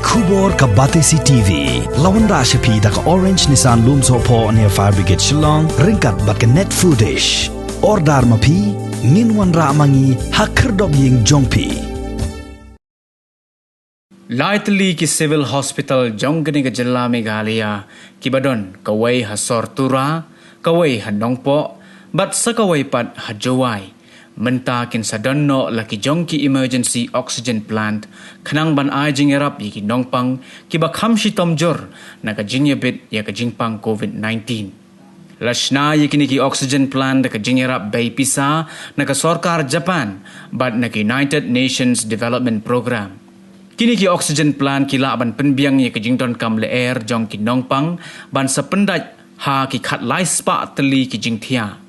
Kubor ka Batesi TV. Lawan Rashapi da ka Orange Nissan Nongpoh near Fire Brigade Shillong. Ringkat bat ka net foodish. Ordar mapi. Minwan ra mangi hakerdog ying jongpi. Lightly ki civil hospital jongkini ke Jilla Meghalaya kibadon kawai ha Tura kawai ha Nongpoh bat sakawai pat ha Jowai menta kin sadonno laki jongki emergency oxygen plant khanang ban ai jingerap yiki Nongpang kiba khamshi tomjor na ka jingyabit ya ka jingpang COVID-19 Lashna yikini ki oxygen plant ka jingerap bay pisa na ka Sorkar Japan bat na ka United Nations Development Program Kini ki oxygen plant kila ban penbiang ye ke jington kam le air jong ki Nongpang ban sependaj ha ki khat lai spa teli ki jingthia.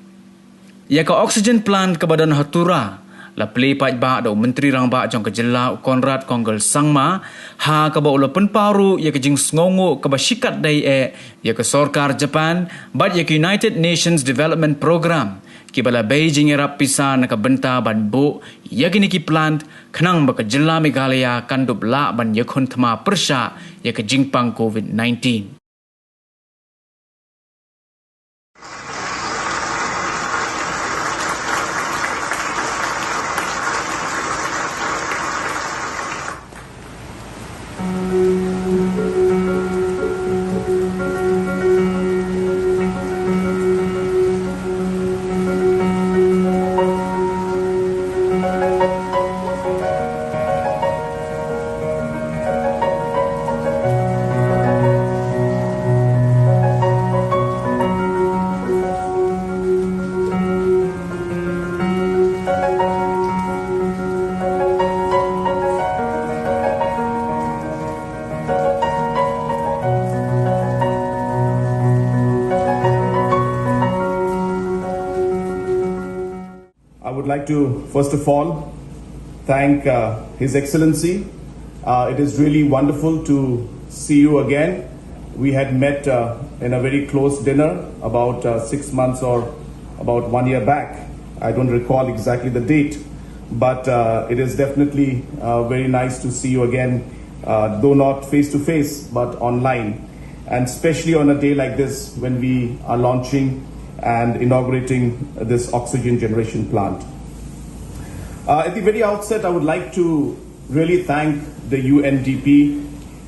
Ya ka oxygen plant ke badan ha Tura la play paj ba do menteri rang ba jong ke Jilla Konrad Konggel Sangma ha ka ba ulo penparu ye ke jing sngongo ke ba shikat dai ye ke Sorkar Japan bat ye ke United Nations Development Program Kibala Beijing erap pisa na kabenta ban bu yakini ki plant khnang ba ka Jilla Meghalaya kandub la ban yakun thma persha ya ka jingpang COVID-19 I would like to, first of all, thank His Excellency. It is really wonderful to see you again. We had met in a very close dinner about 6 months or about 1 year back. I don't recall exactly the date, but it is definitely very nice to see you again, though not face to face, but online. And especially on a day like this when we are launching and inaugurating this oxygen generation plant. At the very outset, I would like to really thank the UNDP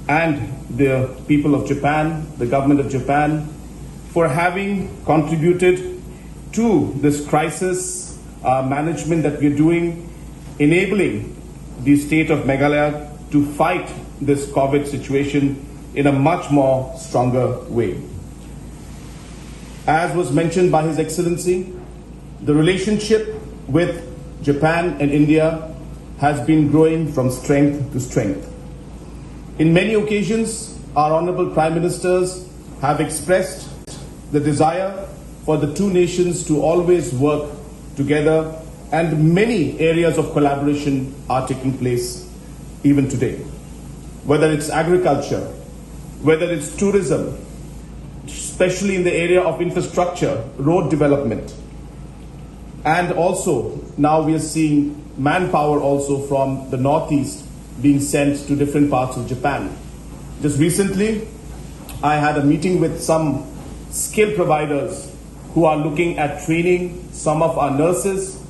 and the people of Japan, the government of Japan, for having contributed to this crisis management that we're doing, enabling the state of Meghalaya to fight this COVID situation in a much more stronger way. As was mentioned by His Excellency, the relationship with Japan and India has been growing from strength to strength. In many occasions, our Honorable Prime Ministers have expressed the desire for the two nations to always work together, and many areas of collaboration are taking place even today. Whether it's agriculture, whether it's tourism, especially in the area of infrastructure, road development. And also, now we are seeing manpower also from the Northeast being sent to different parts of Japan. Just recently, I had a meeting with some skill providers who are looking at training some of our nurses,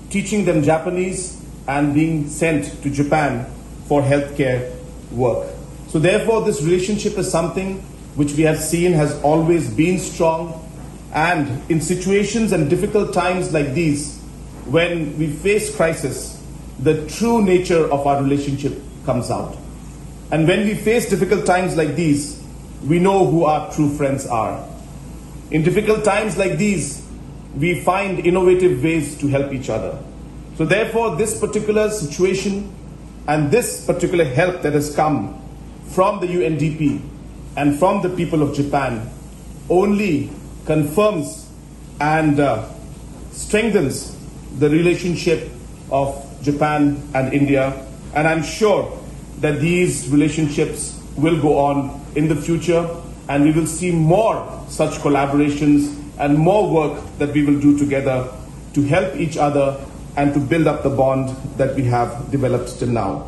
teaching them Japanese and being sent to Japan for healthcare work. So therefore, this relationship is something which we have seen has always been strong, and in situations and difficult times like these, when we face crisis, the true nature of our relationship comes out. And when we face difficult times like these, we know who our true friends are. In difficult times like these, we find innovative ways to help each other. So therefore, this particular situation and this particular help that has come from the UNDP and from the people of Japan only confirms and strengthens the relationship of Japan and India. And I'm sure that these relationships will go on in the future, and we will see more such collaborations and more work that we will do together to help each other and to build up the bond that we have developed till now.